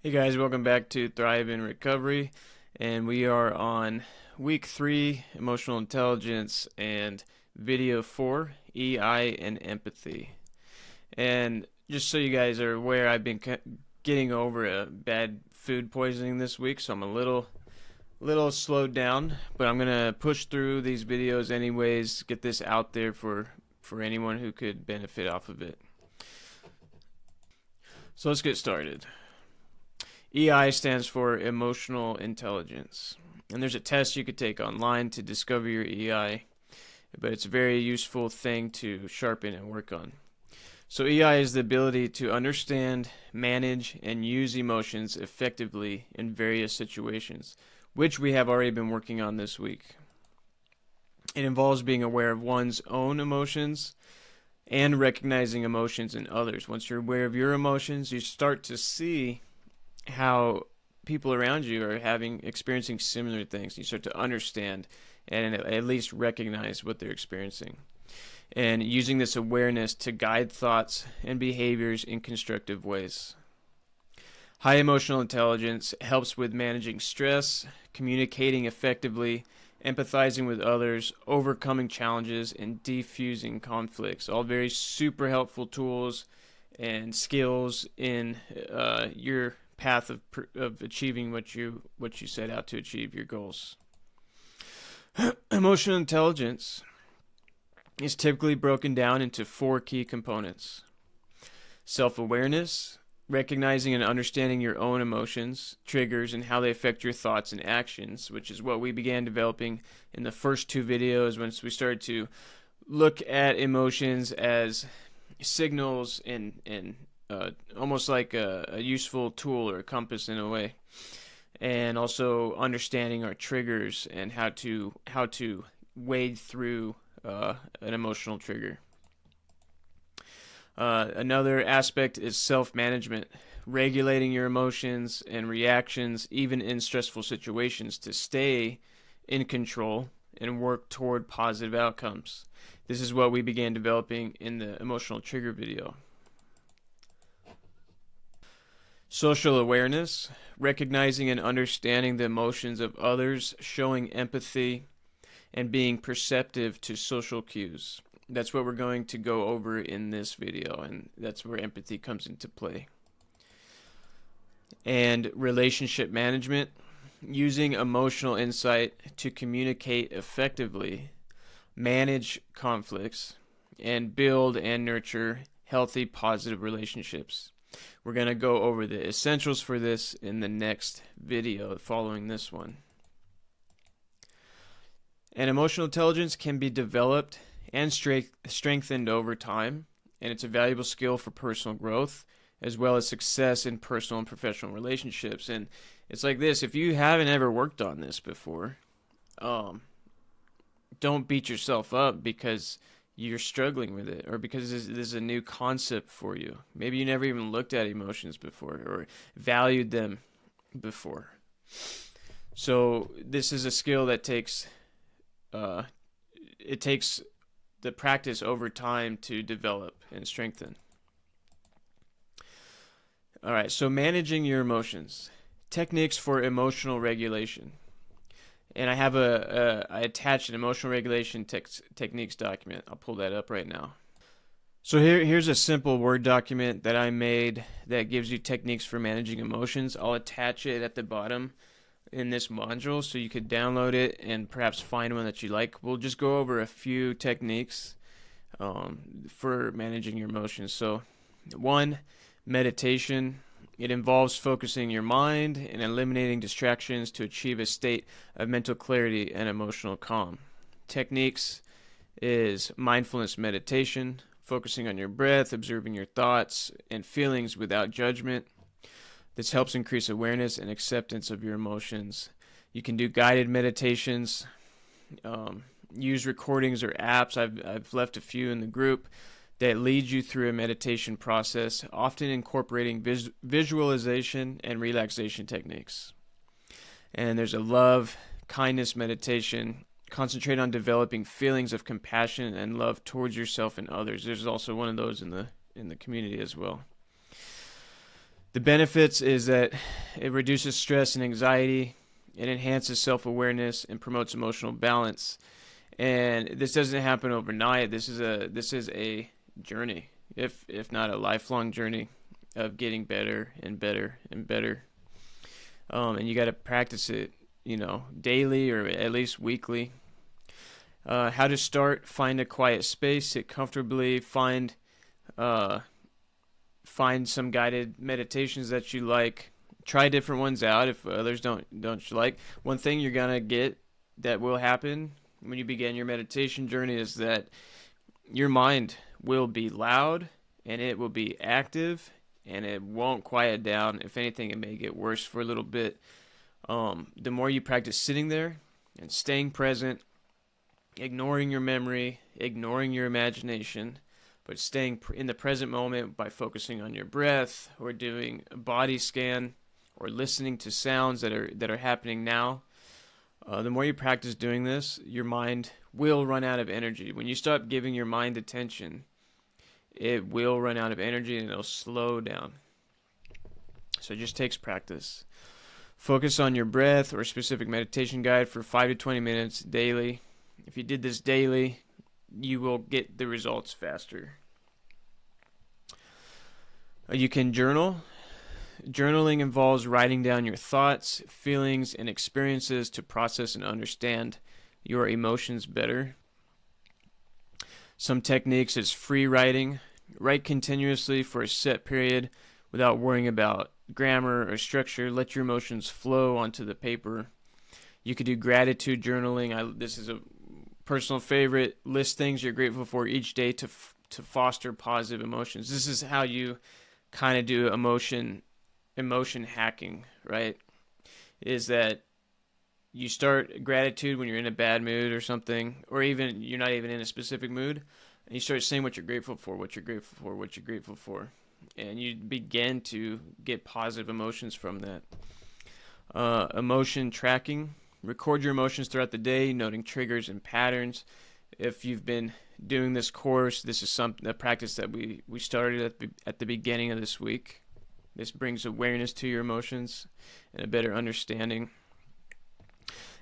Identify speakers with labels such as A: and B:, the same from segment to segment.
A: Hey guys, welcome back to Thrive in Recovery, and we are on week 3, emotional intelligence, and video 4, EI and empathy. And just so you guys are aware, I've been getting over a bad food poisoning this week, so I'm a little slowed down, but I'm gonna push through these videos anyways, get this out there for anyone who could benefit off of it. So let's get started. EI stands for emotional intelligence, and there's a test you could take online to discover your EI, but it's a very useful thing to sharpen and work on. So EI is the ability to understand, manage, and use emotions effectively in various situations, which we have already been working on this week. It involves being aware of one's own emotions and recognizing emotions in others. Once you're aware of your emotions, you start to see how people around you are experiencing similar things. You start to understand and at least recognize what they're experiencing, and using this awareness to guide thoughts and behaviors in constructive ways. High emotional intelligence helps with managing stress, communicating effectively, empathizing with others, overcoming challenges, and defusing conflicts. All very super helpful tools and skills in your path of achieving what you set out to achieve, your goals. Emotional intelligence is typically broken down into 4 key components: self-awareness, recognizing and understanding your own emotions, triggers, and how they affect your thoughts and actions, which is what we began developing in the first 2 videos once we started to look at emotions as signals and almost like a useful tool or a compass in a way, and also understanding our triggers and how to wade through an emotional trigger. Another aspect is self-management, regulating your emotions and reactions even in stressful situations to stay in control and work toward positive outcomes. This is what we began developing in the emotional trigger video. Social awareness, recognizing and understanding the emotions of others, showing empathy, and being perceptive to social cues. That's what we're going to go over in this video, and that's where empathy comes into play. And relationship management, using emotional insight to communicate effectively, manage conflicts, and build and nurture healthy, positive relationships. We're going to go over the essentials for this in the next video following this one. And emotional intelligence can be developed and strengthened over time, and it's a valuable skill for personal growth as well as success in personal and professional relationships. And it's like this: if you haven't ever worked on this before, don't beat yourself up because you're struggling with it, or because this is a new concept for you. Maybe you never even looked at emotions before or valued them before. So this is a skill that takes the practice over time to develop and strengthen. All right, so managing your emotions, techniques for emotional regulation. And I have I attached an emotional regulation techniques document. I'll pull that up right now. So here's a simple Word document that I made that gives you techniques for managing emotions. I'll attach it at the bottom in this module so you could download it and perhaps find one that you like. We'll just go over a few techniques for managing your emotions. So 1, meditation. It involves focusing your mind and eliminating distractions to achieve a state of mental clarity and emotional calm. Techniques is mindfulness meditation, focusing on your breath, observing your thoughts and feelings without judgment. This helps increase awareness and acceptance of your emotions. You can do guided meditations, use recordings or apps. I've left a few in the group that lead you through a meditation process, often incorporating visualization and relaxation techniques. And there's a love, kindness meditation. Concentrate on developing feelings of compassion and love towards yourself and others. There's also one of those in the community as well. The benefits is that it reduces stress and anxiety, it enhances self-awareness, and promotes emotional balance. And this doesn't happen overnight. This is a journey, if not a lifelong journey, of getting better and better and better. And you got to practice it, daily or at least weekly. How to start: find a quiet space, sit comfortably, find some guided meditations that you like. Try different ones out if others don't you like. One thing you're gonna get that will happen when you begin your meditation journey is that your mind will be loud and it will be active and it won't quiet down. If anything, it may get worse for a little bit. The more you practice sitting there and staying present, ignoring your memory, ignoring your imagination, but staying in the present moment by focusing on your breath or doing a body scan or listening to sounds that are happening now. The more you practice doing this, your mind will run out of energy. When you stop giving your mind attention, it will run out of energy and it'll slow down. So it just takes practice. Focus on your breath or a specific meditation guide for 5 to 20 minutes daily. If you did this daily, you will get the results faster. You can journal. Journaling involves writing down your thoughts, feelings, and experiences to process and understand your emotions better. Some techniques is free writing. Write continuously for a set period without worrying about grammar or structure. Let your emotions flow onto the paper. You could do gratitude journaling. This is a personal favorite. List things you're grateful for each day to foster positive emotions. This is how you kind of do emotion hacking, right? Is that you start gratitude when you're in a bad mood or something, or even you're not even in a specific mood, and you start saying what you're grateful for, what you're grateful for, what you're grateful for, and you begin to get positive emotions from that. Emotion tracking. Record your emotions throughout the day, noting triggers and patterns. If you've been doing this course, this is a practice that we started at the beginning of this week. This brings awareness to your emotions and a better understanding.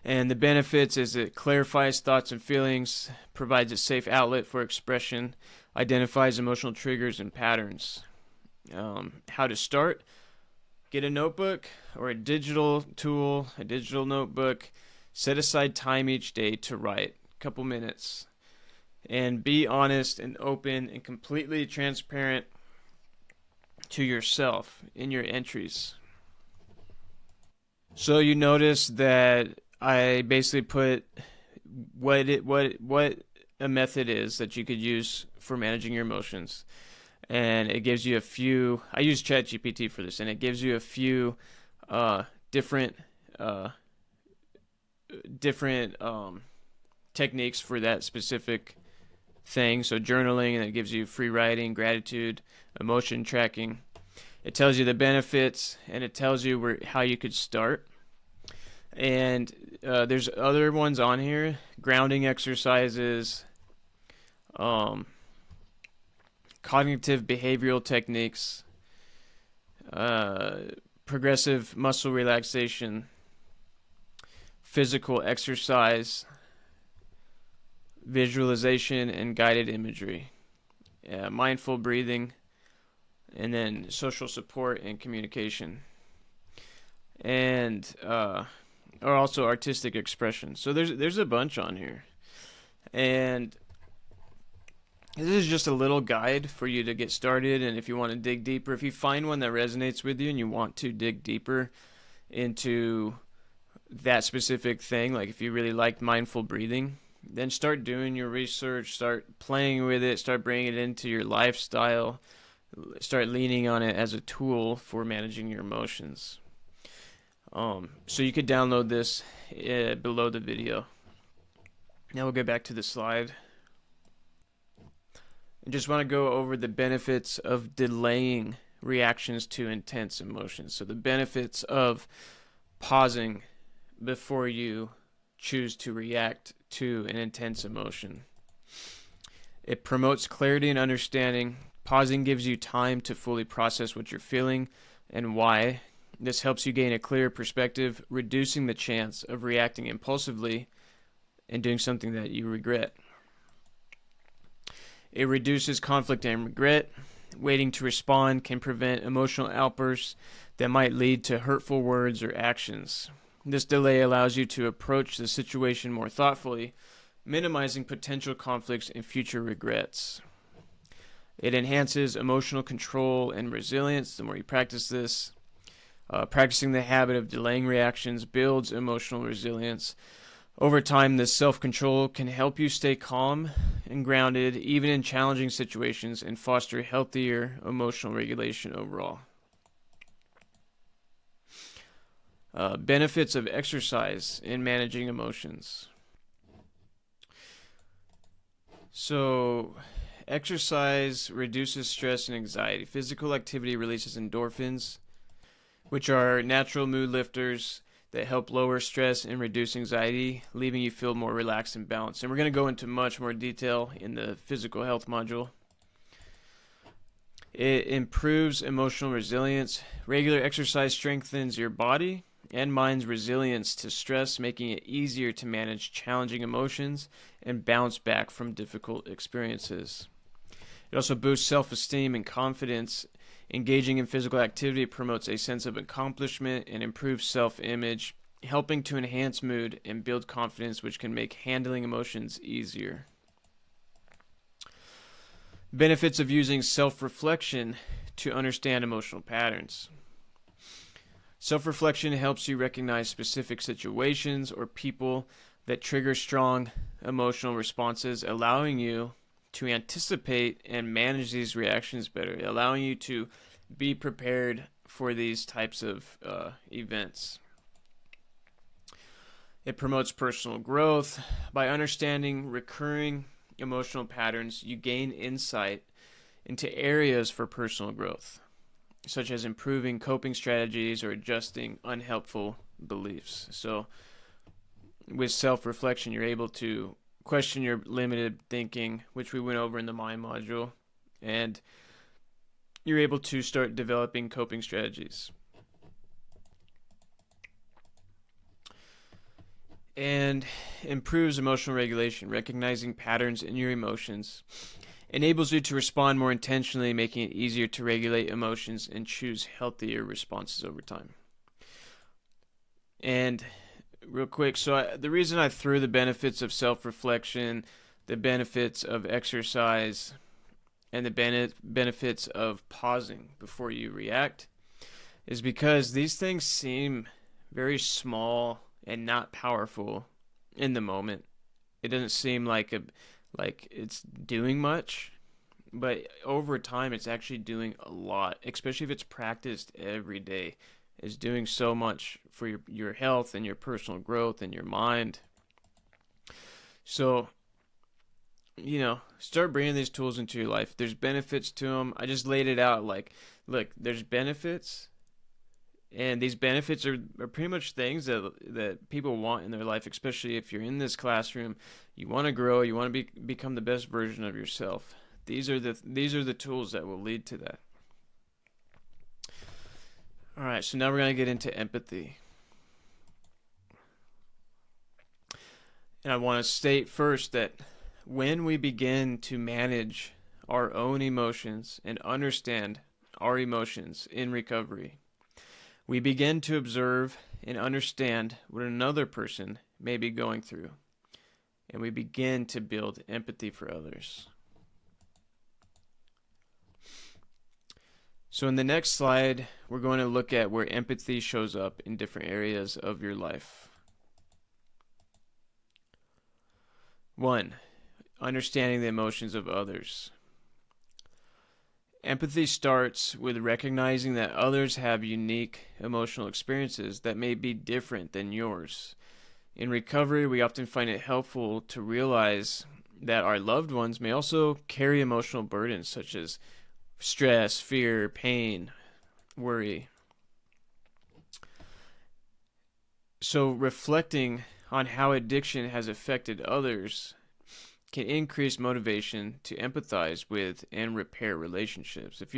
A: And the benefits is it clarifies thoughts and feelings, provides a safe outlet for expression, identifies emotional triggers and patterns. How to start: get a notebook or a digital tool, a digital notebook. Set aside time each day to write, a couple minutes. And be honest and open and completely transparent to yourself in your entries. So you notice that I basically put what a method is that you could use for managing your emotions. And it gives you a few. I use ChatGPT for this, and it gives you a few different techniques for that specific thing. So journaling, and it gives you free writing, gratitude, emotion tracking. It tells you the benefits, and it tells you how you could start. And there's other ones on here: grounding exercises, cognitive behavioral techniques, progressive muscle relaxation, physical exercise, visualization and guided imagery, mindful breathing, and then social support and communication, and or also artistic expression. So there's a bunch on here, and this is just a little guide for you to get started. And if you want to dig deeper, if you find one that resonates with you and you want to dig deeper into that specific thing, like if you really like mindful breathing, then start doing your research, start playing with it, start bringing it into your lifestyle, start leaning on it as a tool for managing your emotions. So you could download this below the video. Now we'll get back to the slide. I just want to go over the benefits of delaying reactions to intense emotions. So the benefits of pausing before you choose to react to an intense emotion. It promotes clarity and understanding. Pausing gives you time to fully process what you're feeling and why. This helps you gain a clear perspective, reducing the chance of reacting impulsively and doing something that you regret. It reduces conflict and regret. Waiting to respond can prevent emotional outbursts that might lead to hurtful words or actions. This delay allows you to approach the situation more thoughtfully, minimizing potential conflicts and future regrets. It enhances emotional control and resilience the more you practice this. Practicing the habit of delaying reactions builds emotional resilience. Over time, this self-control can help you stay calm and grounded even in challenging situations and foster healthier emotional regulation overall. Benefits of exercise in managing emotions. So, exercise reduces stress and anxiety. Physical activity releases endorphins, which are natural mood lifters that help lower stress and reduce anxiety, leaving you feel more relaxed and balanced. And we're going to go into much more detail in the physical health module. It improves emotional resilience. Regular exercise strengthens your body and mind's resilience to stress, making it easier to manage challenging emotions and bounce back from difficult experiences. It also boosts self-esteem and confidence. Engaging in physical activity promotes a sense of accomplishment and improves self-image, helping to enhance mood and build confidence, which can make handling emotions easier. Benefits of using self-reflection to understand emotional patterns. Self-reflection helps you recognize specific situations or people that trigger strong emotional responses, allowing you to anticipate and manage these reactions better, allowing you to be prepared for these types of events. It promotes personal growth. By understanding recurring emotional patterns, you gain insight into areas for personal growth, such as improving coping strategies or adjusting unhelpful beliefs. So, with self-reflection, you're able to question your limited thinking, which we went over in the mind module, and you're able to start developing coping strategies. And improves emotional regulation. Recognizing patterns in your emotions enables you to respond more intentionally, making it easier to regulate emotions and choose healthier responses over time. And real quick, so the reason I threw the benefits of self-reflection, the benefits of exercise, and the benefits of pausing before you react is because these things seem very small and not powerful in the moment. It doesn't seem like it's doing much, but over time it's actually doing a lot, especially if it's practiced every day. It's doing so much for your health and your personal growth and your mind. So, start bringing these tools into your life. There's benefits to them. I just laid it out like, look, there's benefits, and these benefits are pretty much things that people want in their life, especially if you're in this classroom. You want to grow. You want to become the best version of yourself. These are the tools that will lead to that. All right, so now we're going to get into empathy. And I want to state first that when we begin to manage our own emotions and understand our emotions in recovery, we begin to observe and understand what another person may be going through, and we begin to build empathy for others. So in the next slide, we're going to look at where empathy shows up in different areas of your life. 1. Understanding the emotions of others. Empathy starts with recognizing that others have unique emotional experiences that may be different than yours. In recovery, we often find it helpful to realize that our loved ones may also carry emotional burdens such as stress, fear, pain, worry. So reflecting on how addiction has affected others can increase motivation to empathize with and repair relationships. If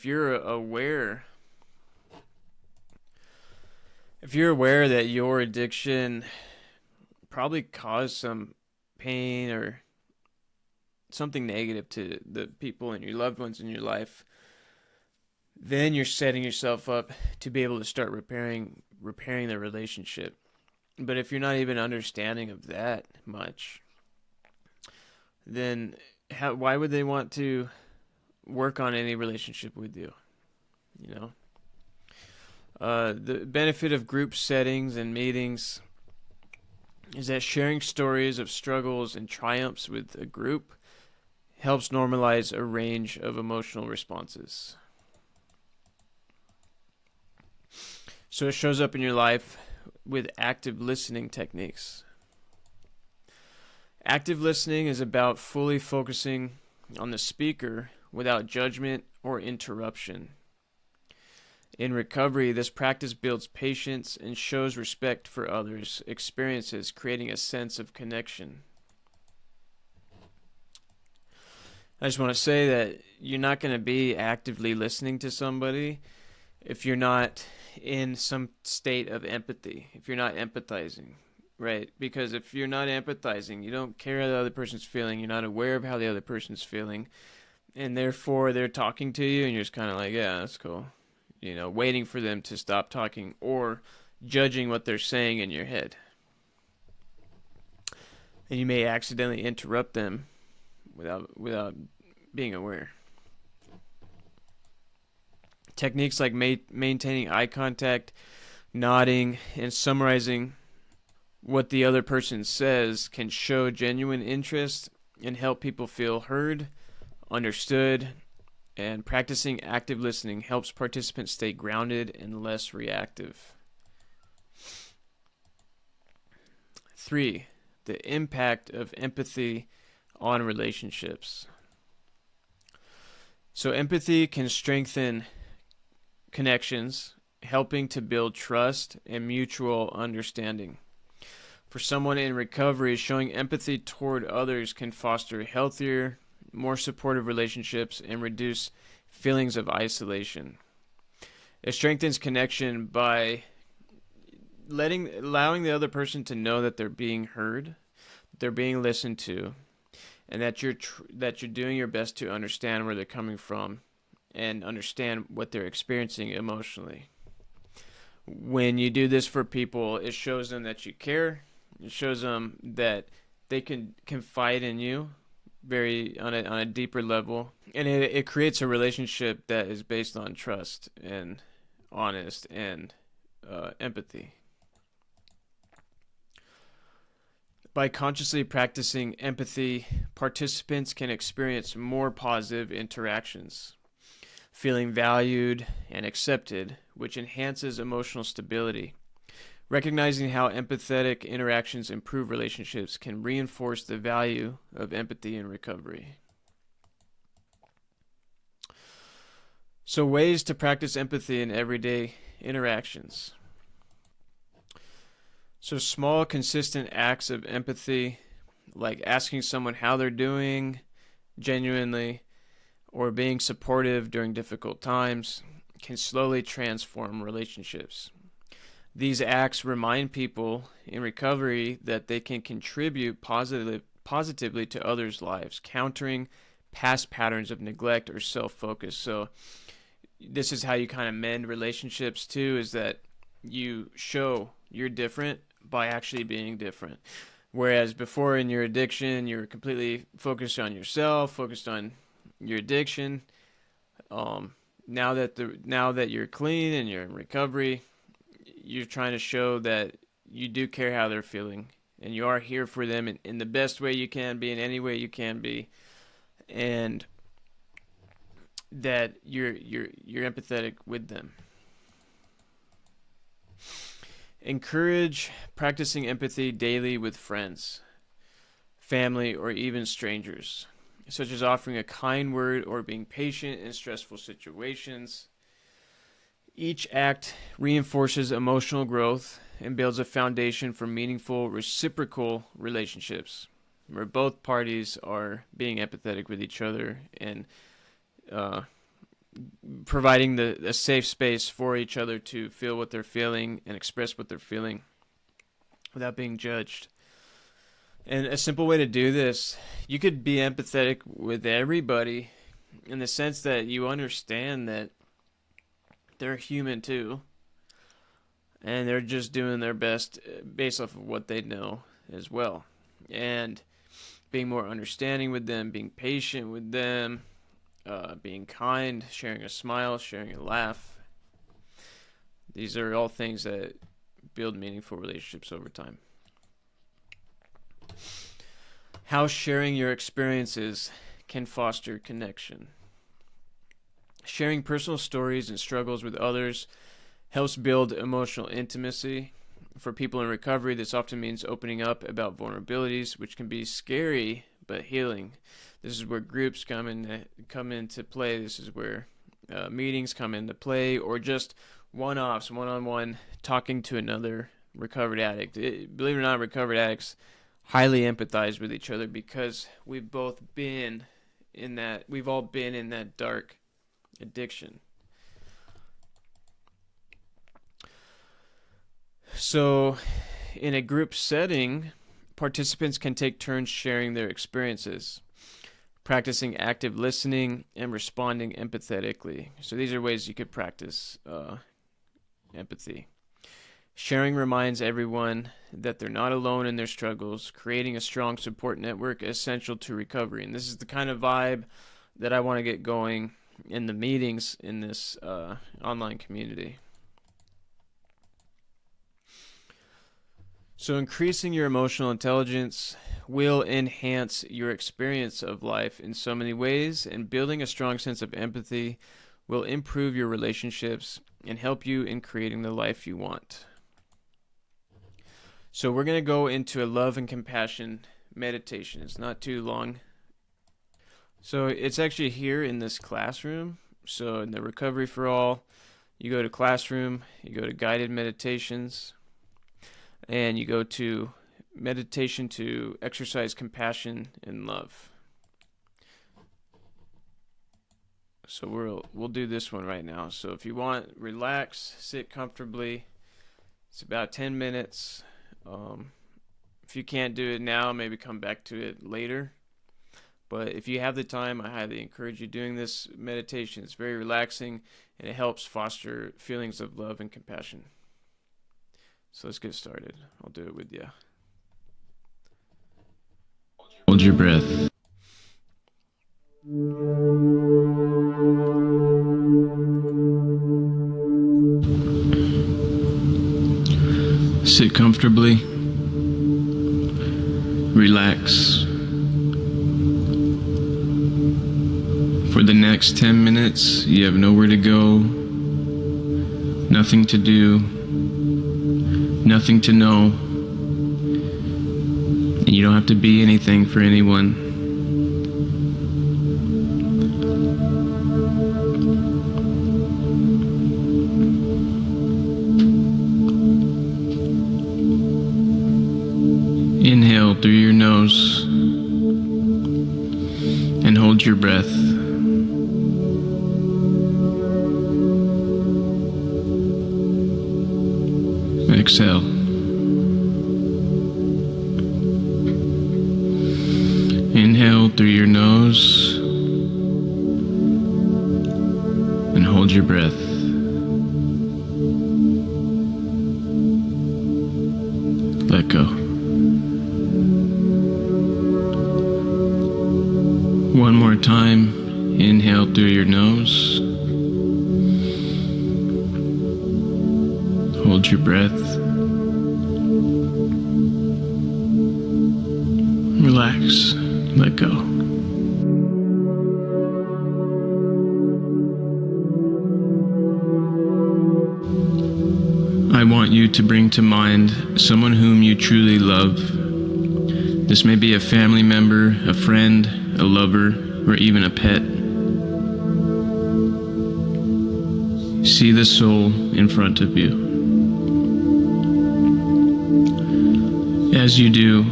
A: you're aware If you're aware that your addiction probably caused some pain or something negative to the people and your loved ones in your life, then you're setting yourself up to be able to start repairing the relationship. But if you're not even understanding of that much, then why would they want to work on any relationship with you? You know, the benefit of group settings and meetings is that sharing stories of struggles and triumphs with a group helps normalize a range of emotional responses. So it shows up in your life with active listening techniques. Active listening is about fully focusing on the speaker without judgment or interruption. In recovery, this practice builds patience and shows respect for others' experiences, creating a sense of connection. I just want to say that you're not going to be actively listening to somebody if you're not in some state of empathy, if you're not empathizing, right? Because if you're not empathizing, you don't care how the other person's feeling, you're not aware of how the other person's feeling, and therefore they're talking to you and you're just kind of like, yeah, that's cool. You know, waiting for them to stop talking or judging what they're saying in your head. And you may accidentally interrupt them without being aware. Techniques like maintaining eye contact, nodding, and summarizing what the other person says can show genuine interest and help people feel heard, understood, and practicing active listening helps participants stay grounded and less reactive. 3. The impact of empathy on relationships. So empathy can strengthen connections, helping to build trust and mutual understanding. For someone in recovery, showing empathy toward others can foster healthier, more supportive relationships and reduce feelings of isolation. It strengthens connection by allowing the other person to know that they're being heard, they're being listened to, and that you're doing your best to understand where they're coming from and understand what they're experiencing emotionally. When you do this for people, it shows them that you care. It shows them that they can confide in you on a deeper level, and it creates a relationship that is based on trust and honest and empathy. By consciously practicing empathy, participants can experience more positive interactions, feeling valued and accepted, which enhances emotional stability. Recognizing how empathetic interactions improve relationships can reinforce the value of empathy in recovery. So, ways to practice empathy in everyday interactions. So, small, consistent acts of empathy, like asking someone how they're doing genuinely, or being supportive during difficult times, can slowly transform relationships. These acts remind people in recovery that they can contribute positively to others' lives, countering past patterns of neglect or self-focus. So this is how you kind of mend relationships too, is that you show you're different by actually being different. Whereas before in your addiction, you were completely focused on yourself, focused on your addiction. Now that you're clean and you're in recovery, you're trying to show that you do care how they're feeling, and you are here for them in the best way you can be, in any way you can be, and that you're empathetic with them. Encourage practicing empathy daily with friends, family, or even strangers, such as offering a kind word or being patient in stressful situations. Each act reinforces emotional growth and builds a foundation for meaningful reciprocal relationships, where both parties are being empathetic with each other and providing a safe space for each other to feel what they're feeling and express what they're feeling without being judged. And a simple way to do this, you could be empathetic with everybody in the sense that you understand that they're human too, and they're just doing their best based off of what they know as well. And being more understanding with them, being patient with them, being kind, sharing a smile, sharing a laugh. These are all things that build meaningful relationships over time. How sharing your experiences can foster connection. Sharing personal stories and struggles with others helps build emotional intimacy. For people in recovery, this often means opening up about vulnerabilities, which can be scary but healing. This is where groups come into play. This is where meetings come into play, or just one-offs, one-on-one, talking to another recovered addict. Believe it or not, recovered addicts highly empathize with each other because we've all been in that dark addiction. So, in a group setting, participants can take turns sharing their experiences, practicing active listening, and responding empathetically. So these are ways you could practice empathy. Sharing reminds everyone that they're not alone in their struggles, creating a strong support network essential to recovery. And this is the kind of vibe that I want to get going in the meetings in this online community. So increasing your emotional intelligence will enhance your experience of life in so many ways, and building a strong sense of empathy will improve your relationships and help you in creating the life you want. So we're going to go into a love and compassion meditation. It's not too long. So it's actually here in this classroom. So in the Recovery for All, you go to classroom, you go to guided meditations, and you go to meditation to exercise compassion and love. So we'll do this one right now. So if you want, relax, sit comfortably. It's about 10 minutes. If you can't do it now, maybe come back to it later. But if you have the time, I highly encourage you doing this meditation. It's very relaxing, and it helps foster feelings of love and compassion. So let's get started. I'll do it with you.
B: Hold your breath. Sit comfortably. Relax. For the next 10 minutes, you have nowhere to go, nothing to do, nothing to know, and you don't have to be anything for anyone. Inhale through your nose and hold your breath. Exhale. Inhale through your nose and hold your breath. Let go. One more time. Inhale through your nose. Hold your breath. Relax. Let go. I want you to bring to mind someone whom you truly love. This may be a family member, a friend, a lover, or even a pet. See the soul in front of you. As you do,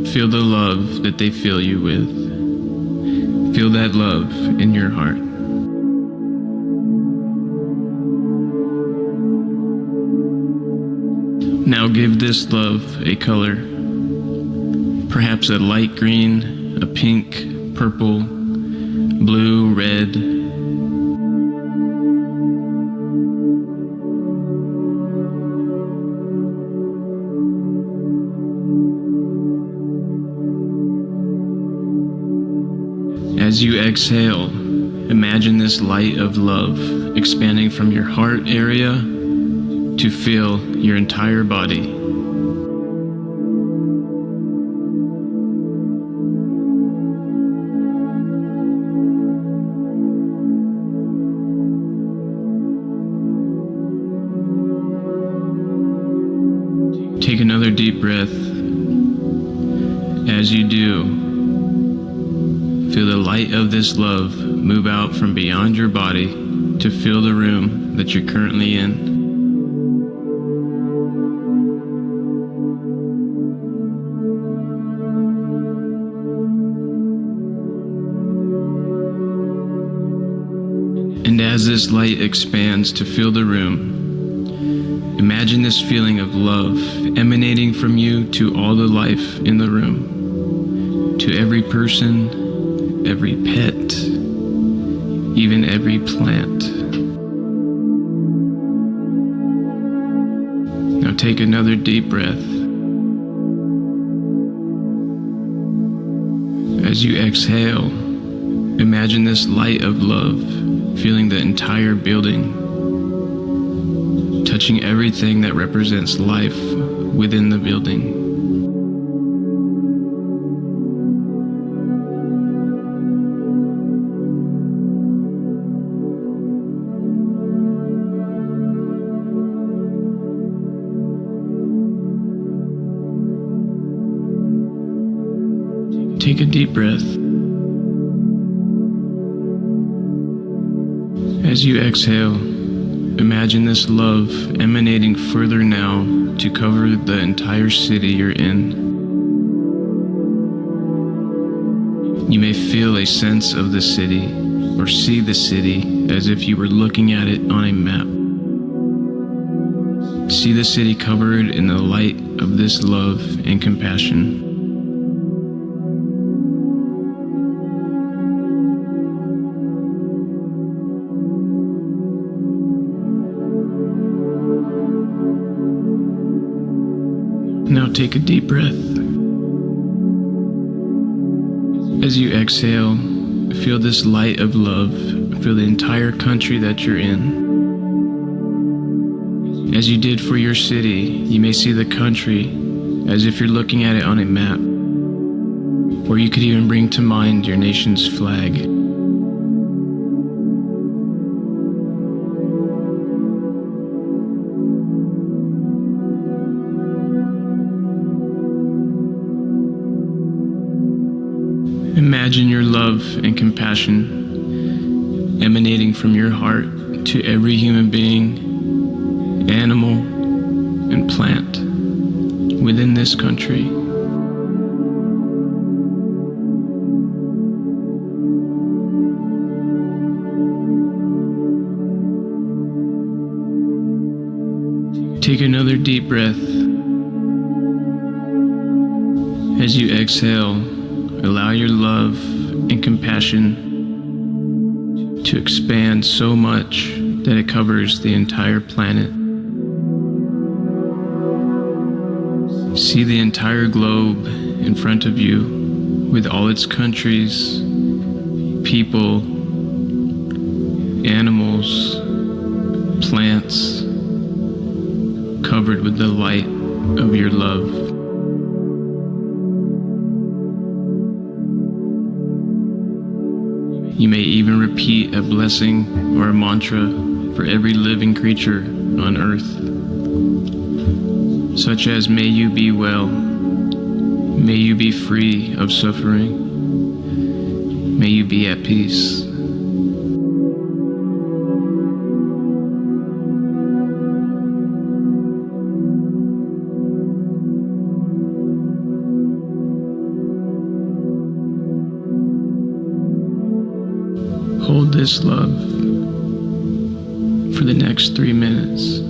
B: feel the love that they fill you with. Feel that love in your heart. Now give this love a color, perhaps a light green, a pink, purple, blue, red. As you exhale, imagine this light of love expanding from your heart area to fill your entire body. Take another deep breath. As you do, feel the light of this love move out from beyond your body to fill the room that you're currently in. And as this light expands to fill the room, imagine this feeling of love emanating from you to all the life in the room, to every person, every pet, even every plant. Now take another deep breath. As you exhale, imagine this light of love filling the entire building, touching everything that represents life within the building. Take a deep breath. As you exhale, imagine this love emanating further now to cover the entire city you're in. You may feel a sense of the city or see the city as if you were looking at it on a map. See the city covered in the light of this love and compassion. Now take a deep breath. As you exhale, feel this light of love fill the entire country that you're in. As you did for your city, you may see the country as if you're looking at it on a map, or you could even bring to mind your nation's flag. Imagine your love and compassion emanating from your heart to every human being, animal, and plant within this country. Take another deep breath. As you exhale, allow your love and compassion to expand so much that it covers the entire planet. See the entire globe in front of you with all its countries, people, animals, plants, covered with the light of your love. You may even repeat a blessing or a mantra for every living creature on earth, such as, may you be well, may you be free of suffering, may you be at peace. Hold this love for the next 3 minutes.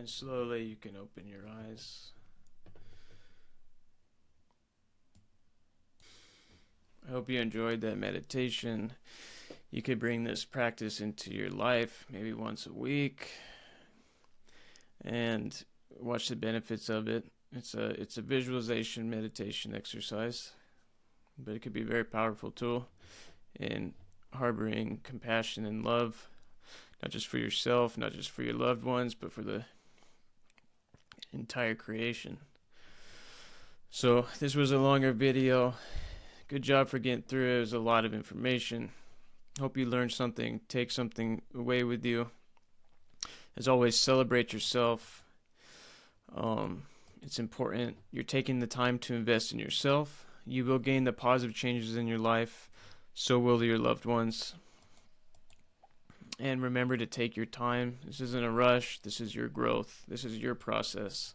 A: And slowly you can open your eyes. I hope you enjoyed that meditation. You could bring this practice into your life, maybe once a week, and watch the benefits of it. It's a visualization meditation exercise, but it could be a very powerful tool in harboring compassion and love, not just for yourself, not just for your loved ones, but for the entire creation. So this was a longer video. Good job for getting through it. It was a lot of information. Hope you learned something, take something away with you. As always, celebrate yourself. It's important. You're taking the time to invest in yourself. You will gain the positive changes in your life. So will your loved ones. And remember to take your time. This isn't a rush. This is your growth. This is your process.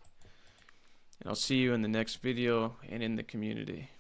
A: And I'll see you in the next video and in the community.